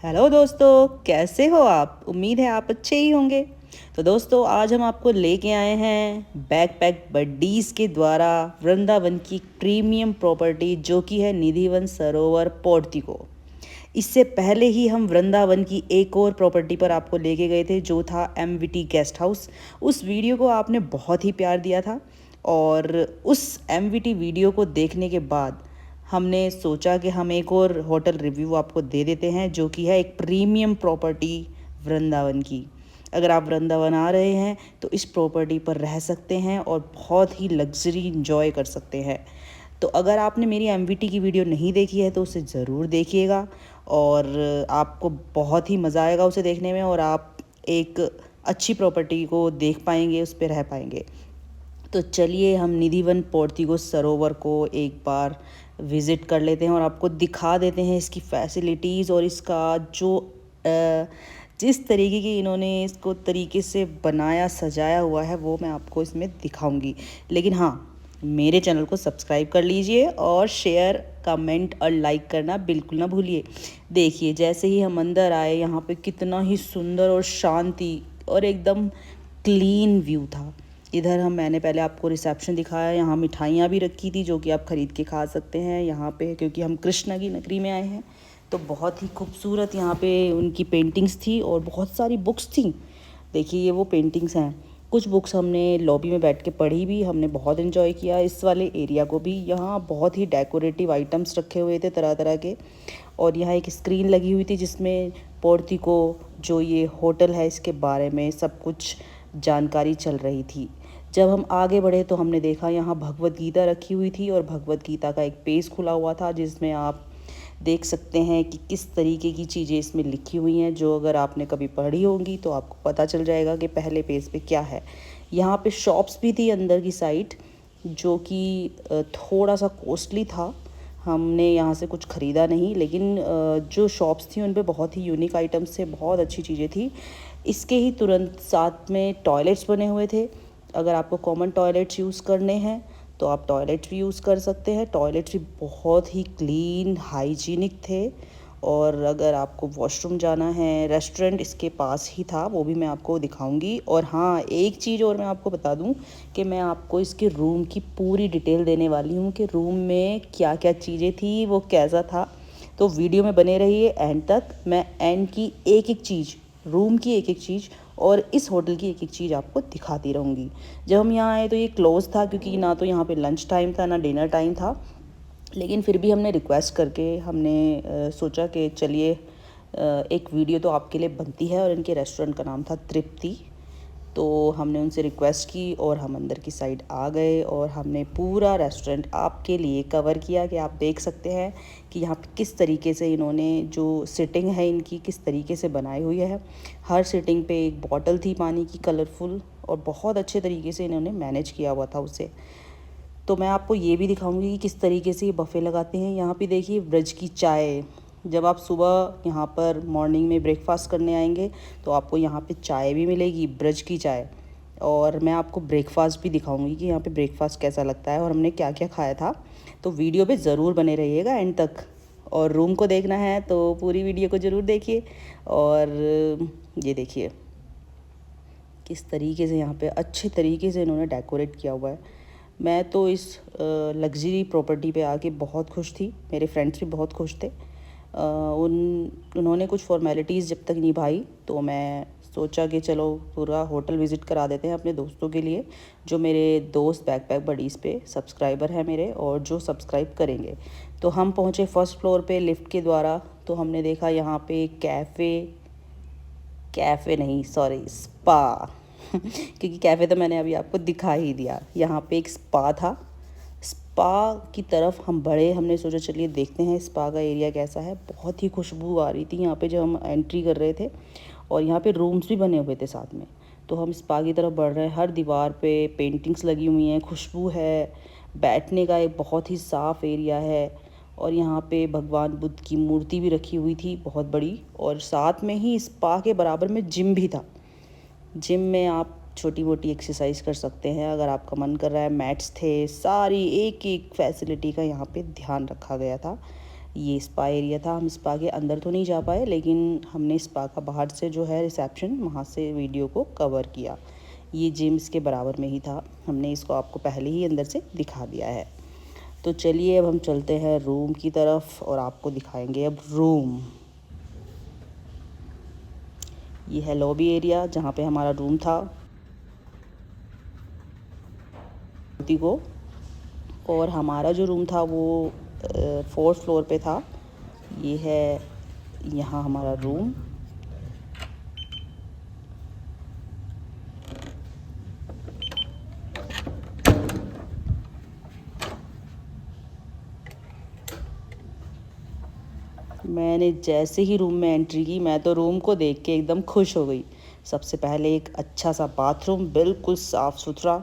Hello दोस्तों, कैसे हो आप? उम्मीद है आप अच्छे ही होंगे। तो दोस्तों, आज हम आपको लेके आए हैं बैकपैक बडीज़ के द्वारा वृंदावन की प्रीमियम प्रॉपर्टी जो कि है निधिवन सरोवर पोर्तिको। इससे पहले ही हम वृंदावन की एक और प्रॉपर्टी पर आपको लेके गए थे जो था एमवीटी गेस्ट हाउस। उस वीडियो को आपने बहुत ही प्यार दिया था और उस एमवीटी वीडियो को देखने के बाद हमने सोचा कि हम एक और होटल रिव्यू आपको दे देते हैं जो कि है एक प्रीमियम प्रॉपर्टी वृंदावन की। अगर आप वृंदावन आ रहे हैं तो इस प्रॉपर्टी पर रह सकते हैं और बहुत ही लग्जरी इंजॉय कर सकते हैं। तो अगर आपने मेरी एमवीटी की वीडियो नहीं देखी है तो उसे ज़रूर देखिएगा और आपको बहुत ही मज़ा आएगा उसे देखने में और आप एक अच्छी प्रॉपर्टी को देख पाएंगे, उस पर रह पाएंगे। तो चलिए हम निधिवन पोर्तिको सरोवर को एक बार विज़िट कर लेते हैं और आपको दिखा देते हैं इसकी फैसिलिटीज़ और इसका जो जिस तरीके की इन्होंने इसको तरीके से बनाया सजाया हुआ है वो मैं आपको इसमें दिखाऊंगी। लेकिन हाँ, मेरे चैनल को सब्सक्राइब कर लीजिए और शेयर, कमेंट और लाइक करना बिल्कुल ना भूलिए। देखिए, जैसे ही हम अंदर आए यहाँ पे कितना ही सुंदर और शांति और एकदम क्लीन व्यू था। इधर मैंने पहले आपको रिसेप्शन दिखाया, यहाँ मिठाइयाँ भी रखी थी जो कि आप ख़रीद के खा सकते हैं यहाँ पे, क्योंकि हम कृष्णा की नगरी में आए हैं। तो बहुत ही खूबसूरत यहाँ पे उनकी पेंटिंग्स थी और बहुत सारी बुक्स थी। देखिए, ये वो पेंटिंग्स हैं। कुछ बुक्स हमने लॉबी में बैठ के पढ़ी भी, हमने बहुत इन्जॉय किया इस वाले एरिया को भी। यहाँ बहुत ही डेकोरेटिव आइटम्स रखे हुए थे तरह तरह के और यहाँ एक स्क्रीन लगी हुई थी जिसमें पोर्तिको जो ये होटल है इसके बारे में सब कुछ जानकारी चल रही थी। जब हम आगे बढ़े तो हमने देखा यहाँ भगवत गीता रखी हुई थी और भगवत गीता का एक पेज खुला हुआ था जिसमें आप देख सकते हैं कि किस तरीके की चीज़ें इसमें लिखी हुई हैं, जो अगर आपने कभी पढ़ी होंगी तो आपको पता चल जाएगा कि पहले पेज पे क्या है। यहाँ पे शॉप्स भी थी अंदर की साइड जो कि थोड़ा सा कॉस्टली था। हमने यहाँ से कुछ ख़रीदा नहीं, लेकिन जो शॉप्स थी उन पे बहुत ही यूनिक आइटम्स थे, बहुत अच्छी चीज़ें थी। इसके ही तुरंत साथ में टॉयलेट्स बने हुए थे। अगर आपको कॉमन टॉयलेट्स यूज़ करने हैं तो आप टॉयलेट्स भी यूज़ कर सकते हैं। टॉयलेट्स भी बहुत ही क्लीन, हाइजीनिक थे। और अगर आपको वॉशरूम जाना है, रेस्टोरेंट इसके पास ही था, वो भी मैं आपको दिखाऊंगी। और हाँ, एक चीज़ और मैं आपको बता दूं कि मैं आपको इसके रूम की पूरी डिटेल देने वाली हूँ कि रूम में क्या क्या चीज़ें थी, वो कैसा था। तो वीडियो में बने रहिए एंड तक। मैं एंड की एक एक चीज़, रूम की एक एक चीज़ और इस होटल की एक एक चीज़ आपको दिखाती रहूँगी। जब हम यहाँ आए तो ये क्लोज़ था क्योंकि ना तो यहाँ पे लंच टाइम था ना डिनर टाइम था, लेकिन फिर भी हमने रिक्वेस्ट करके हमने सोचा कि चलिए एक वीडियो तो आपके लिए बनती है। और इनके रेस्टोरेंट का नाम था तृप्ति। तो हमने उनसे रिक्वेस्ट की और हम अंदर की साइड आ गए और हमने पूरा रेस्टोरेंट आपके लिए कवर किया कि आप देख सकते हैं कि यहाँ पे किस तरीके से इन्होंने जो सिटिंग है इनकी किस तरीके से बनाई हुई है। हर सिटिंग पे एक बॉटल थी पानी की कलरफुल और बहुत अच्छे तरीके से इन्होंने मैनेज किया हुआ था उसे। तो मैं आपको ये भी दिखाऊंगी कि किस तरीके से ये बफ़े लगाते हैं। यहाँ पे देखिए ब्रज की चाय, जब आप सुबह यहाँ पर मॉर्निंग में ब्रेकफास्ट करने आएंगे तो आपको यहाँ पे चाय भी मिलेगी, ब्रज की चाय। और मैं आपको ब्रेकफास्ट भी दिखाऊंगी कि यहाँ पे ब्रेकफास्ट कैसा लगता है और हमने क्या क्या खाया था। तो वीडियो पे ज़रूर बने रहिएगा एंड तक। और रूम को देखना है तो पूरी वीडियो को ज़रूर देखिए। और ये देखिए किस तरीके से यहाँ पे अच्छे तरीके से इन्होंने डेकोरेट किया हुआ है। मैं तो इस लग्जरी प्रॉपर्टी पे आके बहुत खुश थी, मेरे फ्रेंड्स भी बहुत खुश थे। उन्होंने कुछ फॉर्मेलिटीज़ जब तक निभाई तो मैं सोचा कि चलो पूरा होटल विज़िट करा देते हैं अपने दोस्तों के लिए, जो मेरे दोस्त बैकपैक बडीज़ पे सब्सक्राइबर हैं मेरे और जो सब्सक्राइब करेंगे। तो हम पहुँचे फर्स्ट फ्लोर पे लिफ्ट के द्वारा। तो हमने देखा यहाँ पे कैफ़े नहीं, सॉरी, स्पा क्योंकि कैफ़े तो मैंने अभी आपको दिखा ही दिया। यहाँ पे एक स्पा था। स्पा की तरफ हम बढ़े, हमने सोचा चलिए देखते हैं स्पा का एरिया कैसा है। बहुत ही खुशबू आ रही थी यहाँ पे जब हम एंट्री कर रहे थे और यहाँ पे रूम्स भी बने हुए थे साथ में। तो हम स्पा की तरफ बढ़ रहे हैं, हर दीवार पे पेंटिंग्स लगी हुई हैं, खुशबू है, बैठने का एक बहुत ही साफ़ एरिया है। और यहाँ पे भगवान बुद्ध की मूर्ति भी रखी हुई थी बहुत बड़ी। और साथ में ही स्पा के बराबर में जिम भी था। जिम में आप छोटी मोटी एक्सरसाइज कर सकते हैं अगर आपका मन कर रहा है। मैट्स थे, सारी एक एक फैसिलिटी का यहाँ पे ध्यान रखा गया था। ये स्पा एरिया था। हम स्पा के अंदर तो नहीं जा पाए, लेकिन हमने स्पा का बाहर से जो है रिसेप्शन, वहाँ से वीडियो को कवर किया। ये जिम इसके बराबर में ही था, हमने इसको आपको पहले ही अंदर से दिखा दिया है। तो चलिए अब हम चलते हैं रूम की तरफ और आपको दिखाएंगे अब रूम। ये है लॉबी एरिया जहाँ पे हमारा रूम था को, और हमारा जो रूम था वो 4th फ्लोर पे था। ये है यहाँ हमारा रूम। मैंने जैसे ही रूम में एंट्री की, मैं तो रूम को देख के एकदम खुश हो गई। सबसे पहले एक अच्छा सा बाथरूम, बिल्कुल साफ़ सुथरा,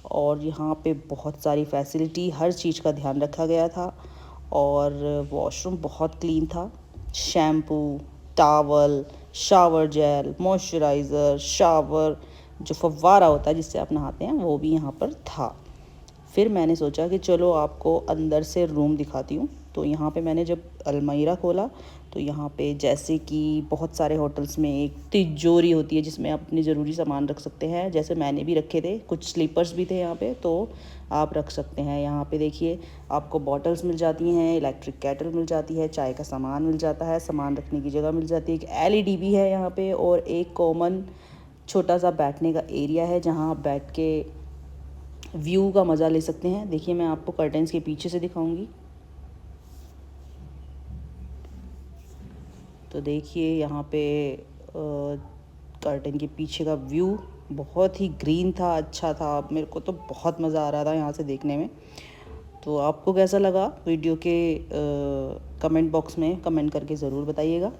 और यहाँ पे बहुत सारी फैसिलिटी, हर चीज़ का ध्यान रखा गया था। और वॉशरूम बहुत क्लीन था। Shampoo, towel, shower gel, moisturiser, shower, जो फव्वारा होता है जिससे आप नहाते हैं, वो भी यहाँ पर था। फिर मैंने सोचा कि चलो आपको अंदर से रूम दिखाती हूँ। तो यहाँ पे मैंने जब अलमीरा खोला तो यहाँ पे, जैसे कि बहुत सारे होटल्स में एक तिजोरी होती है जिसमें आप अपने ज़रूरी सामान रख सकते हैं, जैसे मैंने भी रखे थे। कुछ स्लीपर्स भी थे यहाँ पे, तो आप रख सकते हैं। यहाँ पे देखिए आपको बॉटल्स मिल जाती हैं, इलेक्ट्रिक केटल मिल जाती है, चाय का सामान मिल जाता है, सामान रखने की जगह मिल जाती है, एक LED भी है यहाँ पे, और एक कॉमन छोटा सा बैठने का एरिया है जहाँ आप बैठ के व्यू का मज़ा ले सकते हैं। देखिए मैं आपको कर्टेंस के पीछे से दिखाऊंगी। तो देखिए यहाँ पे कर्टन के पीछे का व्यू बहुत ही ग्रीन था, अच्छा था। मेरे को तो बहुत मज़ा आ रहा था यहाँ से देखने में। तो आपको कैसा लगा वीडियो के कमेंट बॉक्स में कमेंट करके ज़रूर बताइएगा।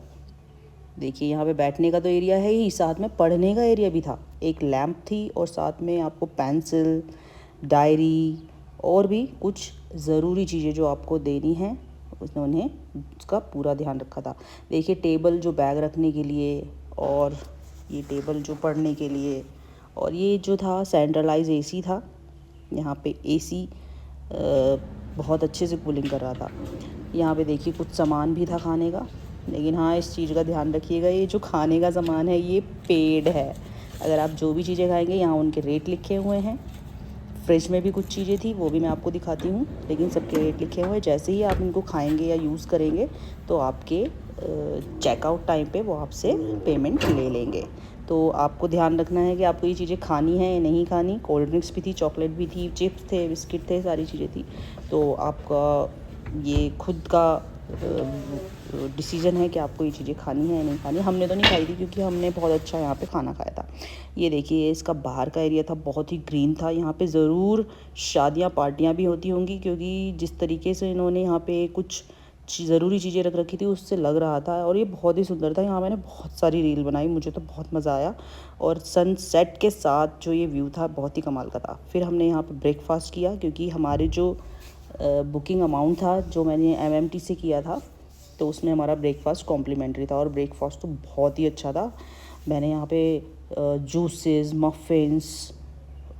देखिए यहाँ पे बैठने का तो एरिया है ही, साथ में पढ़ने का एरिया भी था। एक लैंप थी और साथ में आपको पेंसिल, डायरी और भी कुछ ज़रूरी चीज़ें जो आपको देनी हैं, उन्हें उसका पूरा ध्यान रखा था। देखिए टेबल जो बैग रखने के लिए, और ये टेबल जो पढ़ने के लिए, और ये जो था सेंट्रलाइज AC था। यहाँ पे AC बहुत अच्छे से कूलिंग कर रहा था। यहाँ पे देखिए कुछ सामान भी था खाने का, लेकिन हाँ इस चीज़ का ध्यान रखिएगा, ये जो खाने का सामान है ये पेड है। अगर आप जो भी चीज़ें खाएंगे, यहाँ उनके रेट लिखे हुए हैं। फ्रिज में भी कुछ चीज़ें थी, वो भी मैं आपको दिखाती हूँ, लेकिन सबके रेट लिखे हुए हैं। जैसे ही आप इनको खाएंगे या यूज़ करेंगे तो आपके चेकआउट टाइम पे वो आपसे पेमेंट ले लेंगे। तो आपको ध्यान रखना है कि आपको ये चीज़ें खानी है या नहीं खानी। कोल्ड ड्रिंक्स भी थी, चॉकलेट भी थी, चिप्स थे, बिस्किट थे, सारी चीज़ें थी। तो आपका ये खुद का डिसीजन है कि आपको ये चीज़ें खानी है या नहीं खानी। हमने तो नहीं खाई थी क्योंकि हमने बहुत अच्छा यहाँ पे खाना खाया था। ये देखिए इसका बाहर का एरिया था, बहुत ही ग्रीन था। यहाँ पे ज़रूर शादियाँ पार्टियाँ भी होती होंगी, क्योंकि जिस तरीके से इन्होंने यहाँ पे कुछ ज़रूरी चीज़ें रख रखी थी उससे लग रहा था। और ये बहुत ही सुंदर था। यहाँ मैंने बहुत सारी रील बनाई, मुझे तो बहुत मज़ा आया। और सनसेट के साथ जो ये व्यू था बहुत ही कमाल का था। फिर हमने यहाँ पर ब्रेकफास्ट किया, क्योंकि हमारे जो बुकिंग अमाउंट था जो मैंने MMT से किया था, तो उसमें हमारा ब्रेकफास्ट कॉम्प्लीमेंट्री था। और ब्रेकफास्ट तो बहुत ही अच्छा था। मैंने यहाँ पे जूसेस, मफ़िन्स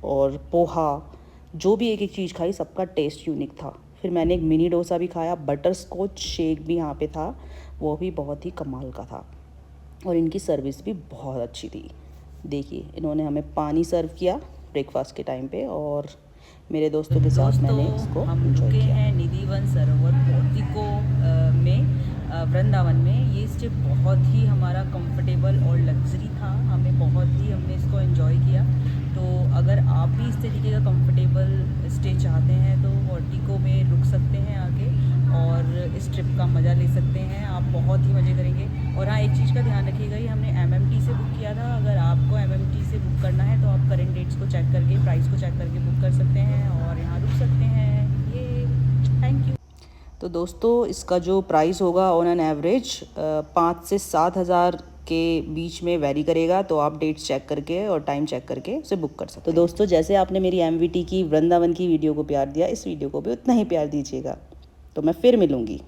और पोहा, जो भी एक एक चीज़ खाई, सबका टेस्ट यूनिक था। फिर मैंने एक मिनी डोसा भी खाया, बटर स्कॉच शेक भी यहाँ पे था, वो भी बहुत ही कमाल का था। और इनकी सर्विस भी बहुत अच्छी थी। देखिए इन्होंने हमें पानी सर्व किया ब्रेकफास्ट के टाइम पे, और मेरे दोस्तों के साथ मैंने इसको हम एंजॉय रुके किया। हैं निधिवन सरोवर पोर्टिको में, वृंदावन में। ये स्टे बहुत ही हमारा कंफर्टेबल और लग्जरी था। हमने इसको एंजॉय किया। तो अगर आप भी इस तरीके का कंफर्टेबल स्टे चाहते हैं तो पोर्टिको में रुक सकते हैं आके, और इस ट्रिप का मज़ा ले सकते हैं। आप बहुत ही मज़े करेंगे। और हाँ, एक चीज़ का ध्यान रखिएगा, ये हमने MMT से बुक किया था। अगर आपको MMT से बुक करना है तो आप करेंट डेट्स को चेक करके, प्राइस को चेक करके बुक कर सकते हैं और यहाँ रुक सकते हैं। ये थैंक यू। तो दोस्तों इसका जो प्राइस होगा ऑन एन एवरेज 5 से 7 हज़ार के बीच में वेरी करेगा। तो आप डेट्स चेक करके और टाइम चेक करके उसे बुक कर सकते हैं। तो दोस्तों जैसे आपने मेरी MVT की वृंदावन की वीडियो को प्यार दिया, इस वीडियो को भी उतना ही प्यार दीजिएगा। तो मैं फिर मिलूँगी।